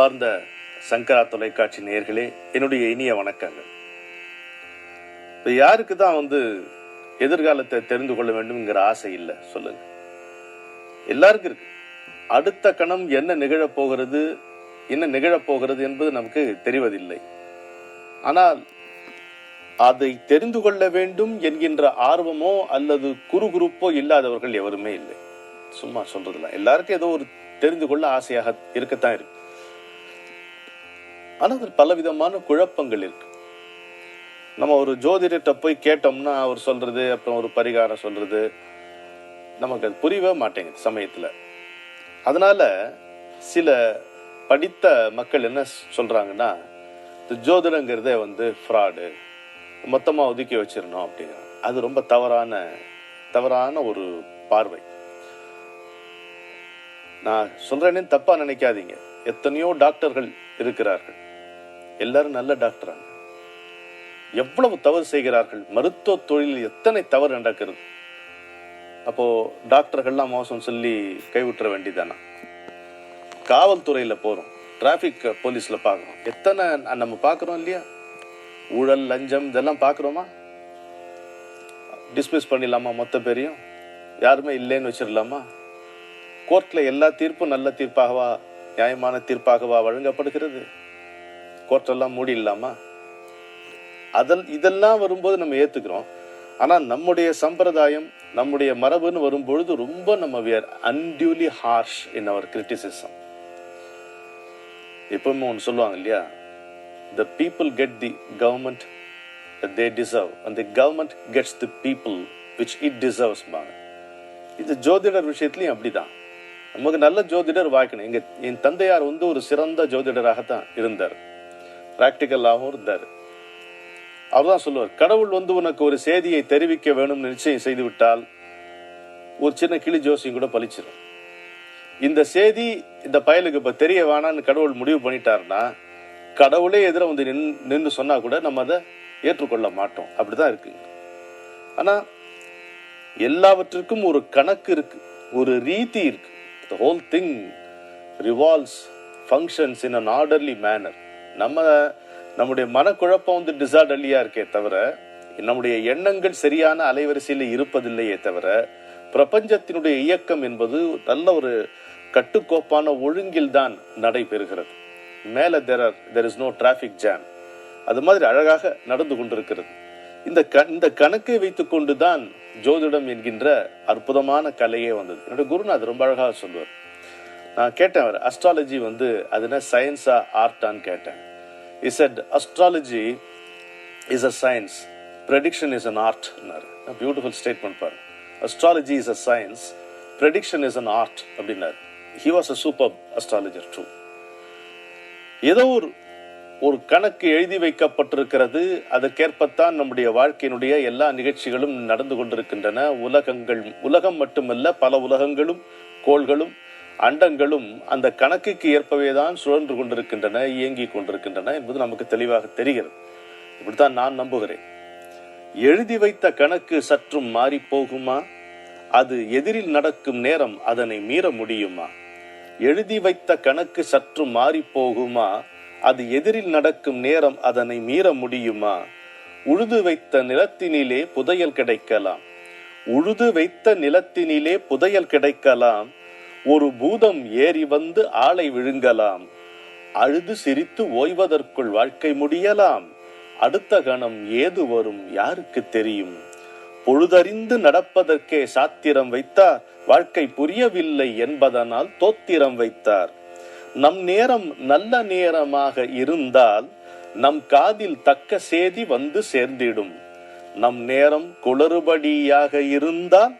அன்பார்ந்த சங்கரா தொலைக்காட்சி நேயர்களே, என்னுடைய இனிய வணக்கங்கள். இப்போ யாருக்கு தான் எதிர்காலத்தை தெரிந்து கொள்ள வேண்டும்ங்கிற ஆசை இல்லை சொல்லுங்க? எல்லாருக்கும் இருக்கு. அடுத்த கணம் என்ன நிகழப்போகிறது என்பது நமக்கு தெரிவதில்லை. ஆனால் அதை தெரிந்து கொள்ள வேண்டும் என்கின்ற ஆர்வமோ அல்லது குறுகுறுப்போ இல்லாதவர்கள் எவருமே இல்லை. சும்மா சொல்றதில்ல. எல்லாருக்கும் ஏதோ ஒரு தெரிந்து கொள்ள ஆசையாக இருக்கத்தான் இருக்கு. ஆனால் அதில் பலவிதமான குழப்பங்கள் இருக்கு. நம்ம ஒரு ஜோதிடர்கிட்ட போய் கேட்டோம்னா அவர் சொல்றது, அப்புறம் ஒரு பரிகாரம் சொல்றது, நமக்கு அது புரியவே மாட்டேங்குது சமயத்துல. அதனால சில படித்த மக்கள் என்ன சொல்றாங்கன்னா, ஜோதிடங்கிறதே ஃப்ராடு, மொத்தமா ஒதுக்கி வச்சிடணும் அப்படிங்கிறாங்க. அது ரொம்ப தவறான ஒரு பார்வை. நான் சொல்றேன்னு தப்பா நினைக்காதீங்க. எத்தனையோ டாக்டர்கள் இருக்கிறார்கள், எல்லாரும் நல்ல டாக்டராங்க. எவ்வளவு தவறு செய்கிறார்கள். மருத்துவ தொழிலில் எத்தனை தவறு நடக்கிறது. அப்போ டாக்டர்கள்லாம் மோசம் சொல்லி கைவிட்டுற வேண்டியதானா? காவல்துறையில போறோம், டிராபிக் போலீஸ்ல பாக்குறோம், எத்தனை நம்ம பாக்குறோம் இல்லையா? ஊழல், லஞ்சம் இதெல்லாம் பாக்குறோமா? டிஸ்மிஸ் பண்ணிடலாமா? மொத்த பேரையும் யாருமே இல்லைன்னு வச்சிடலாமா? கோர்ட்ல எல்லா தீர்ப்பும் நல்ல தீர்ப்பாகவா, நியாயமான தீர்ப்பாகவா வழங்கப்படுகிறது? கோர்ட்டெல்லாம் மூடிடலாமா? இதெல்லாம் வரும்போது நம்ம ஏத்துக்கிறோம். ஆனா நம்முடைய சம்பிரதாயம், நம்முடைய மரபுன்னு வரும்பொழுது ரொம்ப நம்ம we are unduly harsh in our criticism. எப்பவுமே ஒன்று சொல்லுவாங்க இல்லையா, the people get the government that they deserve and the government gets the people which it deserves. இது ஜோதிடர் விஷயத்துலயும் அப்படிதான். நமக்கு நல்ல ஜோதிடர் வாய்க்கணும். என் தந்தையார் ஒரு சிறந்த ஜோதிடராகத்தான் இருந்தார், பிராக்டிக்கலாகவும் இருந்தார். அவர்தான் சொல்லுவார், கடவுள் உனக்கு ஒரு செய்தியை தெரிவிக்க வேணும்னு நிச்சயம் செய்து விட்டால் ஒரு சின்ன கிளி ஜோசியம் கூட பலிச்சிடும். இந்த செய்தி இந்த பயலுக்கு இப்ப தெரிய வேணான்னு கடவுள் முடிவு பண்ணிட்டாருன்னா, கடவுளே எதிர நின்று சொன்னா கூட நம்ம அதை ஏற்றுக்கொள்ள மாட்டோம். அப்படிதான் இருக்கு. ஆனா எல்லாவற்றுக்கும் ஒரு கணக்கு இருக்கு, ஒரு ரீதி இருக்கு. The whole thing revolves, functions in an orderly manner. நம்முடைய மனக்குழப்பம் டிசார்டர்லியா இருக்கே தவிர, நம்முடைய எண்ணங்கள் சரியான அலைவரிசையில் இருப்பதில்லையே தவிர, பிரபஞ்சத்தினுடைய இயக்கம் என்பது நல்ல ஒரு கட்டுக்கோப்பான ஒழுங்கில் தான் நடைபெறுகிறது. மேல there is no traffic jam. அது மாதிரி அழகாக நடந்து கொண்டிருக்கிறது. இந்த கணக்கை வைத்துக் கொண்டுதான் ஜோதிடம் என்கின்ற அற்புதமான கலையே வந்தது. என்னோட குருநாதர் ரொம்ப அழகாக சொல்லுவார். நான் கேட்டேன், அவர் அஸ்ட்ராலஜி அது என்ன சயின்ஸா ஆர்ட்டான்னு கேட்டேன். He said astrology is a science, prediction is an art. A beautiful statement பாரு. Astrology is a science, prediction is an art அப்படின்னாரு. He was a superb astrologer too. ஏதோ ஒரு கணக்கு எழுதி வைக்கப்பட்டிருக்கிறது. அதற்கேற்பத்தான் நம்முடைய வாழ்க்கையினுடைய எல்லா நிகழ்ச்சிகளும் நடந்து கொண்டிருக்கின்றன. உலகம் மட்டுமல்ல, பல உலகங்களும் கோள்களும் அண்டங்களும் அந்த கணக்குக்கு ஏற்பவேதான் சுழன்று கொண்டிருக்கின்றன, இயங்கி கொண்டிருக்கின்றன என்பது நமக்கு தெளிவாக தெரிகிறது. இப்படித்தான் நான் நம்புகிறேன். எழுதி வைத்த கணக்கு சற்றும் மாறி போகுமா? அது எதிரில் நடக்கும் நேரம் அதனை மீற முடியுமா? எழுதி வைத்த கணக்கு சற்று மாறி போகுமா? அது எதிரில் நடக்கும் நேரம் அதனை மீற முடியுமா? உழுது வைத்த நிலத்தினிலே புதையல் கிடைக்கலாம், உழுது வைத்த நிலத்தினிலே புதையல் கிடைக்கலாம். ஒரு பூதம் ஏறி ஆளை விழுங்கலாம். அழுது சிரித்து ஓய்வதற்குள் வாழ்க்கை முடியலாம். அடுத்த கணம் ஏது வரும் யாருக்கு தெரியும்? பொழுதறிந்து நடப்பதற்கே சாத்திரம் வைத்தார், வாழ்க்கை புரியவில்லை என்பதனால் தோத்திரம் வைத்தார். நம் நேரம் நல்ல நேரமாக இருந்தால் நம் காதில் தக்க சேதி சேர்ந்திடும். நம் நேரம் குளறுபடியாக இருந்தால்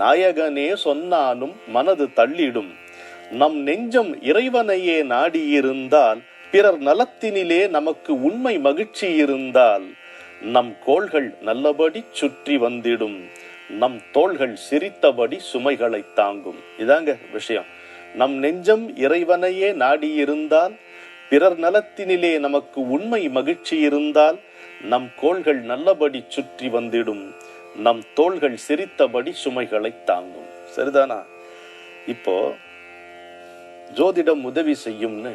நாயகனே சொன்னாலும் மனது தள்ளிடும். நம் நெஞ்சம் இறைவனையே நாடியிருந்தால், பிறர் நலத்தினிலே நமக்கு உண்மை மகிழ்ச்சி இருந்தால், நம் கோள்கள் நல்லபடி சுற்றி வந்திடும். நம் தோள்கள் சிரித்தபடி சுமைகளை தாங்கும். இதாங்க விஷயம். நம் நெஞ்சம் இறைவனையே நாடியிருந்தால், பிறர் நலத்தினிலே நமக்கு உண்மை மகிழ்ச்சி இருந்தால், நம் கோள்கள் நல்லபடி சுற்றி வந்திடும். நம் தோள்கள் சிரித்தபடி சுமைகளை தாங்கும். சரிதானா? இப்போ ஜோதிடம் உதவி செய்யும்னு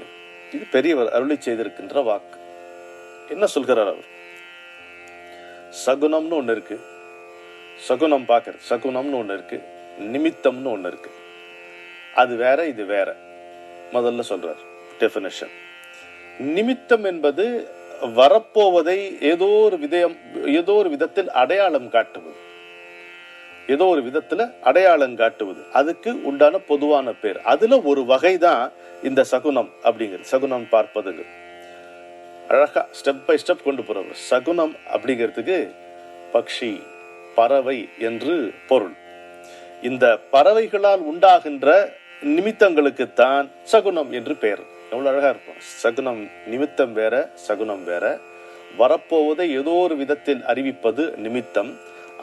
இது பெரியவர் அருளி செய்திருக்கின்ற வாக்கு. என்ன சொல்கிறார் அவர்? சகுனம்னு ஒண்ணு இருக்கு, சகுனம் பார்க்கறது, சகுனம்னு ஒண்ணு இருக்கு, நிமித்தம்னு ஒண்ணு இருக்கு. அது வேற, இது வேற. முதல்ல சொல்றார் டெஃபினிஷன். நிமித்தம் என்பது வரப்போவதை ஏதோ ஒரு விதத்தில் அடையாளம் காட்டுவது, ஏதோ ஒரு விதத்துல அடையாளம் காட்டுவது, அதுக்கு உண்டான பொதுவான பேர். அதுல ஒரு வகைதான் இந்த சகுனம் அப்படிங்கிறது. சகுனம் பார்ப்பதுங்க அழகா ஸ்டெப் பை ஸ்டெப் கொண்டு போறவர். சகுனம் அப்படிங்கிறதுக்கு பக்ஷி, பறவை என்று பொருள். இந்த பறவைகளால் உண்டாகின்ற நிமித்தங்களுக்குத்தான் சகுனம் என்று பெயர். எவ்வளவு அழகா இருக்கும். சகுனம் நிமித்தம் வேற, சகுனம் வேற. வரப்போவதை ஏதோ ஒரு விதத்தில் அறிவிப்பது நிமித்தம்,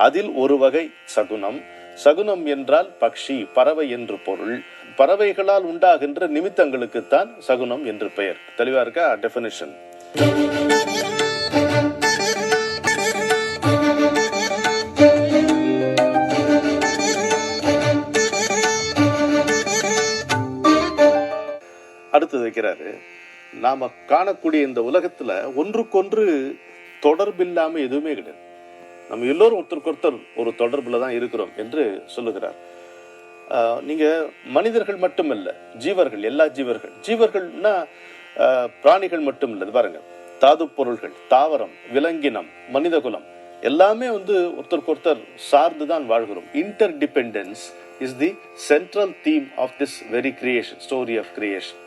அதில் ஒரு வகை சகுனம். சகுனம் என்றால் பக்ஷி, பறவை என்று பொருள். பறவைகளால் உண்டாகின்ற நிமித்தங்களுக்குத்தான் சகுனம் என்று பெயர். தெளிவா இருக்கா டெஃபினிஷன்? அடுத்து வைக்கிறாரு, நாம காணக்கூடிய இந்த உலகத்துல ஒன்றுக்கொன்று தொடர்பில்லாம எதுவுமே கிடையாது. நம்ம எல்லோரும் ஒருத்தருக்கு ஒருத்தர் ஒரு தொடர்புல தான் இருக்கிறோம் என்று சொல்லுகிறார். நீங்க மனிதர்கள் மட்டுமல்ல, ஜீவர்கள், எல்லா ஜீவர்கள்னா பிராணிகள் மட்டும் இல்லை. பாருங்க, தாது பொருள்கள், தாவரம், விலங்கினம், மனிதகுலம் எல்லாமே ஒருத்தருக்கு ஒருத்தர் சார்ந்துதான் வாழ்கிறோம். Interdependence is the central theme of this very creation, story of creation.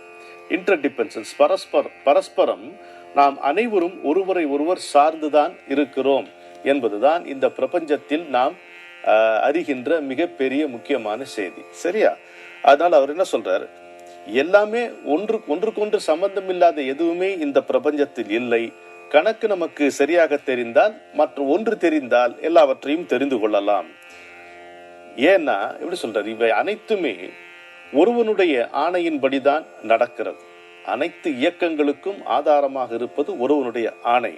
Interdependence, பரஸ்பரம் நாம் அனைவரும் ஒருவரை ஒருவர் சார்ந்துதான் இருக்கிறோம் என்பதுதான் இந்த பிரபஞ்சத்தில் நாம் அறிகின்ற மிகப்பெரிய முக்கியமான செய்தி. சரியா? அதனால அவர் என்ன சொல்றார்? எல்லாமே ஒன்றுக்கொன்று சம்பந்தம் இல்லாத எதுவுமே இந்த பிரபஞ்சத்தில் இல்லை. கணக்கு நமக்கு சரியாக தெரிந்தால், மற்ற ஒன்று தெரிந்தால் எல்லாவற்றையும் தெரிந்து கொள்ளலாம். ஏன்னா எப்படி சொல்றாரு? இவை அனைத்துமே ஒருவனுடைய ஆணையின்படிதான் நடக்கிறது. அனைத்து இயக்கங்களுக்கும் ஆதாரமாக இருப்பது ஒருவனுடைய ஆணை.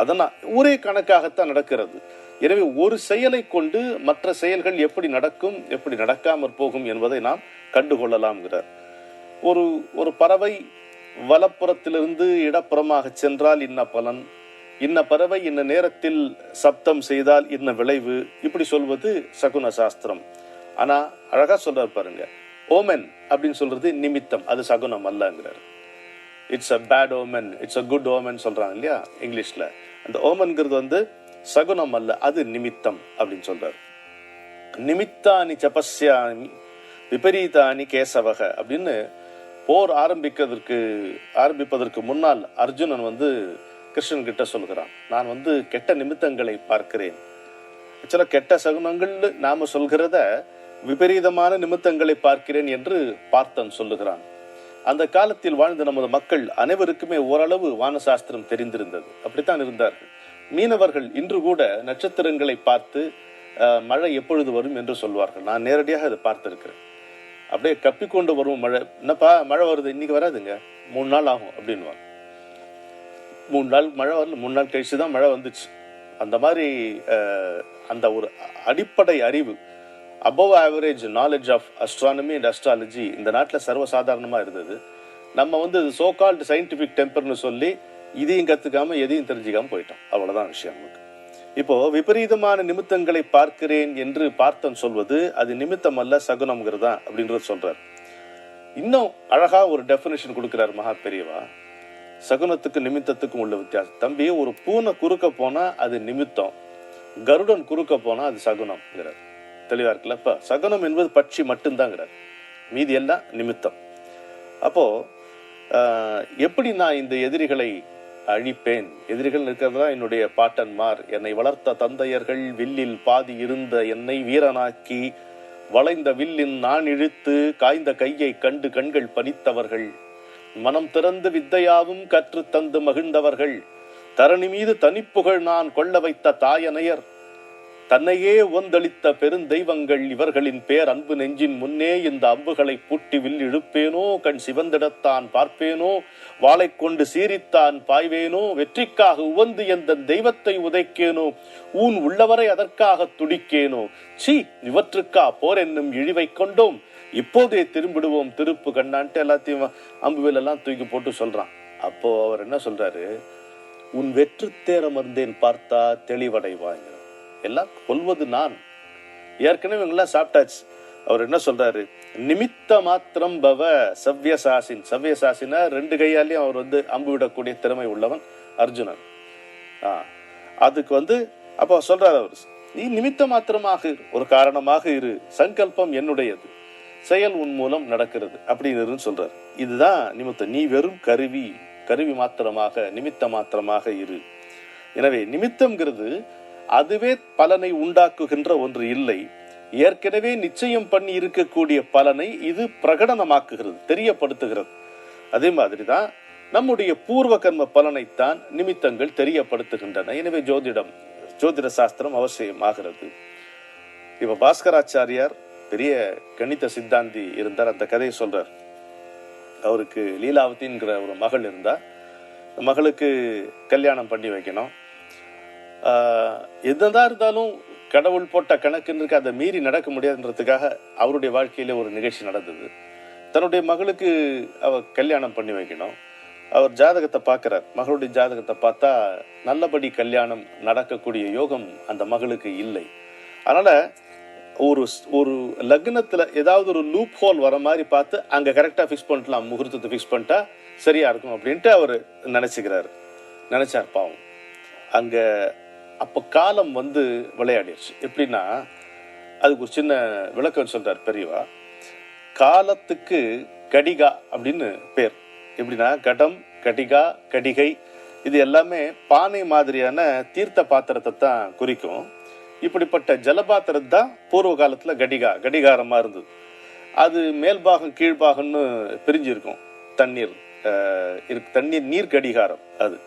அதனால் ஒரே கணக்காகத்தான் நடக்கிறது. எனவே ஒரு செயலை கொண்டு மற்ற செயல்கள் எப்படி நடக்கும், எப்படி நடக்காமற் போகும் என்பதை நாம் கண்டுகொள்ளலாம்ங்கிறார். ஒரு பறவை வலப்புறத்திலிருந்து இடப்புறமாக சென்றால் இன்ன பலன், இன்ன பறவை இன்ன நேரத்தில் சப்தம் செய்தால் இன்ன விளைவு, இப்படி சொல்வது சகுன சாஸ்திரம். ஆனா அழகா சொல்றாரு பாருங்க, ஓமன் அப்படின்னு சொல்றது நிமித்தம், அது சகுனம் அல்லங்கிறார். It's a bad omen, it's a good omen சொல்றாங்க இல்லையா இங்கிலீஷ்ல. அந்த ஓமன்கிறது சகுனம் அல்ல, அது நிமித்தம் அப்படின்னு சொல்றாரு. நிமித்தானி சபஸ்யாமி விபரீதானி கேசவக அப்படின்னு போர் ஆரம்பிப்பதற்கு முன்னால் அர்ஜுனன் கிருஷ்ணன் கிட்ட சொல்கிறான், நான் கெட்ட நிமித்தங்களை பார்க்கிறேன். ஆக்சுவலா கெட்ட சகுனங்கள் நாம சொல்கிறத விபரீதமான நிமித்தங்களை பார்க்கிறேன் என்று பார்த்தன் சொல்லுகிறான். அந்த காலத்தில் வாழ்ந்த நமது மக்கள் அனைவருக்குமே ஓரளவு வானசாஸ்திரம் தெரிந்திருந்தது. அப்படித்தான் இருந்தார்கள். மீனவர்கள் இன்று கூட நட்சத்திரங்களை பார்த்து மழை எப்பொழுது வரும் என்று சொல்வார்கள். நான் நேரடியாக அதை பார்த்திருக்கிறேன். அப்படியே கப்பிக்கொண்டு வரும் மழை. என்னப்பா மழை வருது, இன்னைக்கு வராதுங்க, 3 நாள் ஆகும் அப்படின்வாங்க. 3 நாள் மழை வரல, 3 நாள் கழிச்சுதான் மழை வந்துச்சு. அந்த மாதிரி அந்த ஒரு அடிப்படை அறிவு, above average knowledge of astronomy and astrology இந்த நாட்டில் சர்வசாதாரணமா இருந்தது. நம்ம சோ கால்டு சயின்டிபிக் டெம்பர்னு சொல்லி இதையும் கத்துக்காம எதையும் தெரிஞ்சுக்காம போயிட்டோம். அவ்வளவுதான் விஷயம் நமக்கு. இப்போ விபரீதமான நிமித்தங்களை பார்க்கிறேன் என்று பார்த்தன் சொல்வது அது நிமித்தம் அல்ல, சகுனம்ங்கிறதா அப்படின்றது சொல்றார். இன்னும் அழகா ஒரு டெபினிஷன் கொடுக்கிறார் மகா பெரியவா. சகுனத்துக்கு நிமித்தத்துக்கும் உள்ள வித்தியாசம். தம்பி, ஒரு பூனை குறுக்க போனா அது நிமித்தம், கருடன் குறுக்க போனா அது சகுனம்ங்கிறார். தெளிவா இருக்குல்ல? இப்ப சகுனம் என்பது பட்சி மட்டும்தாங்கிறார், மீதி எல்லாம் நிமித்தம். அப்போ எப்படி நான் இந்த எதிரிகளை அழிப்பேன்? எதிரிகள் இருக்கிறதா என்னுடைய பாட்டன்மார், என்னை வளர்த்த தந்தையர்கள் வில்லில் பாதி இருந்த என்னை வீரனாக்கி வளைந்த வில்லின் நான் இழுத்து காய்ந்த கையை கண்டு கண்கள் பனித்தவர்கள், மனம் திறந்து வித்தையாவும் கற்று தந்து மகிழ்ந்தவர்கள், தரணி மீது தனிப்புகழ் நான் கொள்ள வைத்த தாயனையர், தன்னையே ஒந்தளித்த பெருந்தெய்வங்கள் இவர்களின் பேர் அன்பு நெஞ்சின் முன்னே இந்த அம்புகளை பூட்டி வில் இழுப்பேனோ, கண் சிவந்திடத்தான் பார்ப்பேனோ, வாளை கொண்டு சீரித்தான் பாய்வேனோ, வெற்றிக்காக உவந்து எந்த தெய்வத்தை உதைக்கேனோ, ஊன் உள்ளவரை அதற்காக துடிக்கேனோ, சி இவற்றுக்கா போர் என்னும் இழிவை கொண்டோம், இப்போதே திரும்பிடுவோம் திருப்பு கண்ணான்ட்டு எல்லாத்தையும் அம்புவில் எல்லாம் தூக்கி போட்டு சொல்றான். அப்போ அவர் என்ன சொல்றாரு, உன் வெற்று தேரமர்ந்தேன் பார்த்தா தெளிவடைவாங்க, எல்லாம் கொல்வது நான், ஏற்கனவே இவங்கெல்லாம் சாப்பிட்டாச்சு. அவர் என்ன சொல்றாரு, நிமித்த மாத்திரம் பவ சவ்யசாசின். சவ்யசாசினா 2 கையாலையும் அவர் அம்பு விடக்கூடிய திறமை உள்ளவன் அர்ஜுனன். அதுக்கு அப்போ சொல்றாரு அவர், நீ நிமித்த மாத்திரமாக ஒரு காரணமாக இரு, சங்கல்பம் என்னுடையது, செயல் உன் மூலம் நடக்கிறது அப்படின்னு சொல்றாரு. இதுதான் நிமித்தம். நீ வெறும் கருவி மாத்திரமாக, நிமித்த மாத்திரமாக இரு. எனவே நிமித்தம்ங்கிறது அதுவே பலனை உண்டாக்குகின்ற ஒன்று இல்லை, ஏற்கனவே நிச்சயம் பண்ணி இருக்கக்கூடிய பலனை இது பிரகடனமாக்குகிறது, தெரியப்படுத்துகிறது. அதே மாதிரிதான் நம்முடைய பூர்வ கர்ம பலனைத்தான் நிமித்தங்கள் தெரியப்படுத்துகின்றன. எனவே ஜோதிட சாஸ்திரம் அவசியமாகிறது. இப்ப பாஸ்கராச்சாரியார் பெரிய கணித சித்தாந்தி இருந்தார். அந்த கதையை சொல்றார். அவருக்கு லீலாவதிங்கிற ஒரு மகள் இருந்தா, மகளுக்கு கல்யாணம் பண்ணி வைக்கணும். எதுதான் இருந்தாலும் கடவுள் போட்ட கணக்குன்னு இருக்கு, அதை மீறி நடக்க முடியாதுன்றதுக்காக அவருடைய வாழ்க்கையில ஒரு நிகழ்ச்சி நடந்தது. தன்னுடைய மகளுக்கு அவர் கல்யாணம் பண்ணி வைக்கணும். அவர் ஜாதகத்தை பார்க்கிறார். மகளுடைய ஜாதகத்தை பார்த்தா நல்லபடி கல்யாணம் நடக்கக்கூடிய யோகம் அந்த மகளுக்கு இல்லை. அதனால ஒரு லக்னத்துல ஏதாவது ஒரு லூப் ஹோல் வர மாதிரி பார்த்து அங்க கரெக்டா பிக்ஸ் பண்ணிடலாம், முகூர்த்தத்தை பிக்ஸ் பண்ணிட்டா சரியா இருக்கும் அப்படின்ட்டு அவர் நினைச்சார். பாவம் அங்க அப்ப காலம் விளையாடிடுச்சு. எப்படின்னா அதுக்கு ஒரு சின்ன விளக்கம் சொல்றார் பெரியவா. காலத்துக்கு கடிகா அப்படின்னு பேர். எப்படின்னா கடம், கடிகா, கடிகை இது எல்லாமே பானை மாதிரியான தீர்த்த பாத்திரத்தை தான் குறிக்கும். இப்படிப்பட்ட ஜலபாத்திரம் தான் பூர்வ காலத்துல கடிகாரமா இருந்தது. அது மேல்பாகம் கீழ்பாகம்னு பிரிஞ்சிருக்கும். தண்ணீர் நீர் கடிகாரம். அது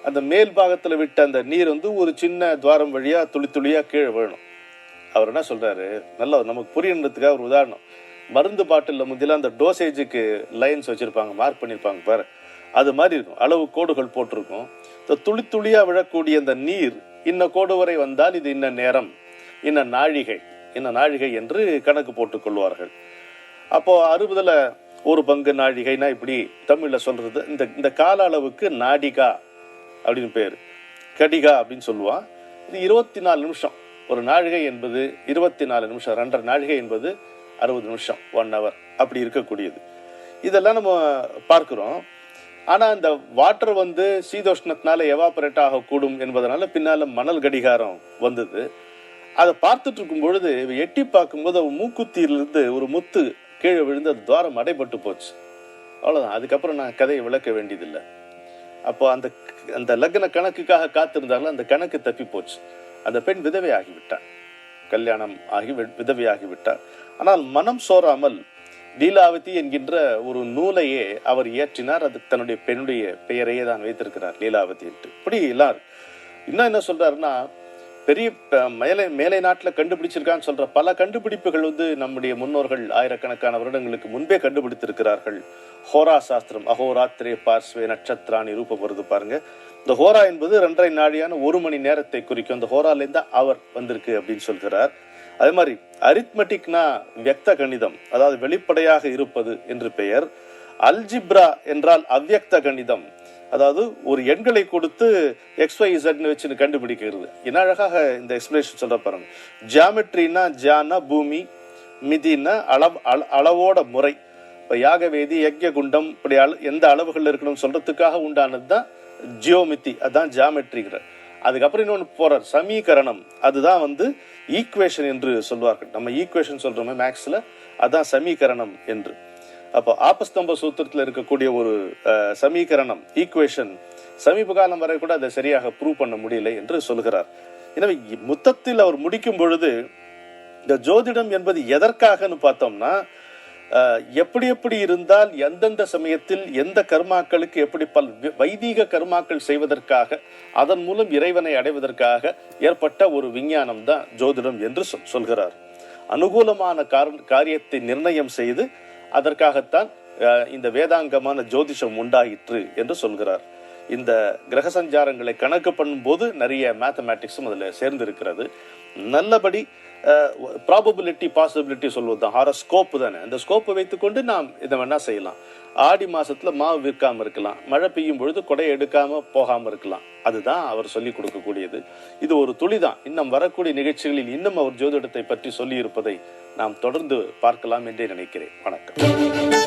அந்த மேல் பாகத்துல விட்ட அந்த நீர் ஒரு சின்ன துவாரம் வழியா துளி துளியா கீழே விழணும். அவர் என்ன சொல்றாரு, நல்லா நமக்கு புரியணுன்றதுக்காக ஒரு உதாரணம். மருந்து பாட்டில் முந்தில அந்த டோசேஜுக்கு லைன்ஸ் வச்சிருப்பாங்க, மார்க் பண்ணிருப்பாங்க பாரு, அது மாதிரி இருக்கும். அளவு கோடுகள் போட்டிருக்கும். துளி துளியா விழக்கூடிய அந்த நீர் இன்ன கோடு வரை வந்தால் இது இன்ன நேரம், இன்ன நாழிகை என்று கணக்கு போட்டுக் கொள்வார்கள். அப்போ 60ல் 1 பங்கு நாழிகைனா இப்படி தமிழ்ல சொல்றது. இந்த கால அளவுக்கு நாடிகா அப்படின்னு பேரு, கடிகா அப்படின்னு சொல்லுவான். இது 24 நிமிஷம். ஒரு நாழிகை என்பது 24 நிமிஷம். 2.5 நாழிகை என்பது 60 நிமிஷம், 1 hour அப்படி இருக்கக்கூடியது. இதெல்லாம் நம்ம பார்க்கிறோம். ஆனா இந்த வாட்டர் சீதோஷ்ணத்தினால எவாபரேட் ஆகக்கூடும் என்பதனால பின்னால மணல் கடிகாரம் வந்தது. அதை பார்த்துட்டு இருக்கும் பொழுது எட்டி பார்க்கும்போது மூக்குத்தியிலிருந்து ஒரு முத்து கீழே விழுந்து அது துவாரம் அடைபட்டு போச்சு. அவ்வளவுதான். அதுக்கப்புறம் நான் கதையை விளக்க வேண்டியதில்லை. அப்போ அந்த லக்ன கணக்குக்காக காத்திருந்தாலும் அந்த கணக்கு தப்பி போச்சு. அந்த பெண் விதவை ஆகிவிட்டார், கல்யாணம் ஆகி விதவை ஆகிவிட்டார். ஆனால் மனம் சோறாமல் லீலாவதி என்கின்ற ஒரு நூலையே அவர் இயற்றினார். அது தன்னுடைய பெண்ணுடைய பெயரையே தான் வைத்திருக்கிறார், லீலாவதி என்று. இப்படி எல்லாரும் இன்னும் என்ன சொல்றாருன்னா, பெரிய மேலை நாட்டுல கண்டுபிடிச்சிருக்கான்னு சொல்ற பல கண்டுபிடிப்புகள் நம்முடைய முன்னோர்கள் ஆயிரக்கணக்கான வருடங்களுக்கு முன்பே கண்டுபிடித்திருக்கிறார்கள். ஹோரா சாஸ்திரம், அஹோராத்திரே பார்ஸ்வே நட்சத்திராணி ரூபம் வருது பாருங்க. இந்த ஹோரா என்பது 2.5 நாழியான 1 மணி நேரத்தை குறிக்கும். இந்த ஹோரால இருந்தா அவர் வந்திருக்கு அப்படின்னு சொல்கிறார். அதே மாதிரி அரித்மெட்டிக்னா வியக்த கணிதம், அதாவது வெளிப்படையாக இருப்பது என்று பெயர். அல்ஜிப்ரா என்றால் அவ்வியக்த கணிதம், அதாவது ஒரு எண்களை கொடுத்து XYZ வச்சு கண்டுபிடிக்கிறது. என்ன அழகாக இந்த எக்ஸ்பிளேஷன் சொல்ற பாருங்க. ஜியாமெட்ரினா ஜானா பூமி, மிதினா அளவோட முறை. இப்ப யாகவேதி, யக்ய குண்டம் இப்படி எந்த அளவுகள் இருக்கணும் சொல்றதுக்காக உண்டானதுதான் ஜியோமித்தி, அதுதான் ஜியாமெட்ரிங்கிற. அதுக்கப்புறம் இன்னொன்று போறார், சமீகரணம். அதுதான் ஈக்குவேஷன் என்று சொல்வார்கள். நம்ம ஈக்குவேஷன் சொல்றோமே மேக்ஸ்ல, அதான் சமீகரணம் என்று. அப்போ ஆபஸ்தம்ப சூத்திரத்தில் இருக்கக்கூடிய ஒரு சமீகரணம், ஈக்குவேஷன், சமீப காலம் வரை கூட அதை சரியாக ப்ரூவ் பண்ண முடியல என்று சொல்கிறார். எனவே மொத்தத்தில் அவர் முடிக்கும் பொழுது இந்த ஜோதிடம் என்பது எதற்காகன்னு பார்த்தோம்னா, எப்படி எப்படி இருந்தால் எந்தெந்த சமயத்தில் எந்த கர்மாக்களுக்கு எப்படி வைதீக கர்மாக்கள் செய்வதற்காக அதன் மூலம் இறைவனை அடைவதற்காக ஏற்பட்ட ஒரு விஞ்ஞானம் தான் ஜோதிடம் என்று சொல்கிறார். அனுகூலமான காரியத்தை நிர்ணயம் செய்து அதற்காகத்தான் இந்த வேதாங்கமான ஜோதிஷம் உண்டாயிற்று என்று சொல்கிறார். இந்த கிரக சஞ்சாரங்களை கணக்கு பண்ணும்போது நிறைய மேத்தமேட்டிக்ஸும் அதில் சேர்ந்து இருக்கிறது. நல்லபடி ப்ராபபிலிட்டி பாசிபிலிட்டி சொல்வது தான் ஹாரோஸ்கோப் தானே. அந்த ஸ்கோப்பை வைத்துக்கொண்டு நாம் இதை வேணா செய்யலாம். ஆடி மாசத்துல மாவு விற்காம இருக்கலாம், மழை பெய்யும் பொழுது கொடை எடுக்காம போகாம இருக்கலாம். அதுதான் அவர் சொல்லி கொடுக்கக்கூடியது. இது ஒரு துளிதான். இன்னும் வரக்கூடிய நிகழ்ச்சிகளில் இன்னும் அவர் ஜோதிடத்தை பற்றி சொல்லி இருப்பதை நாம் தொடர்ந்து பார்க்கலாம் என்றே நினைக்கிறேன். வணக்கம்.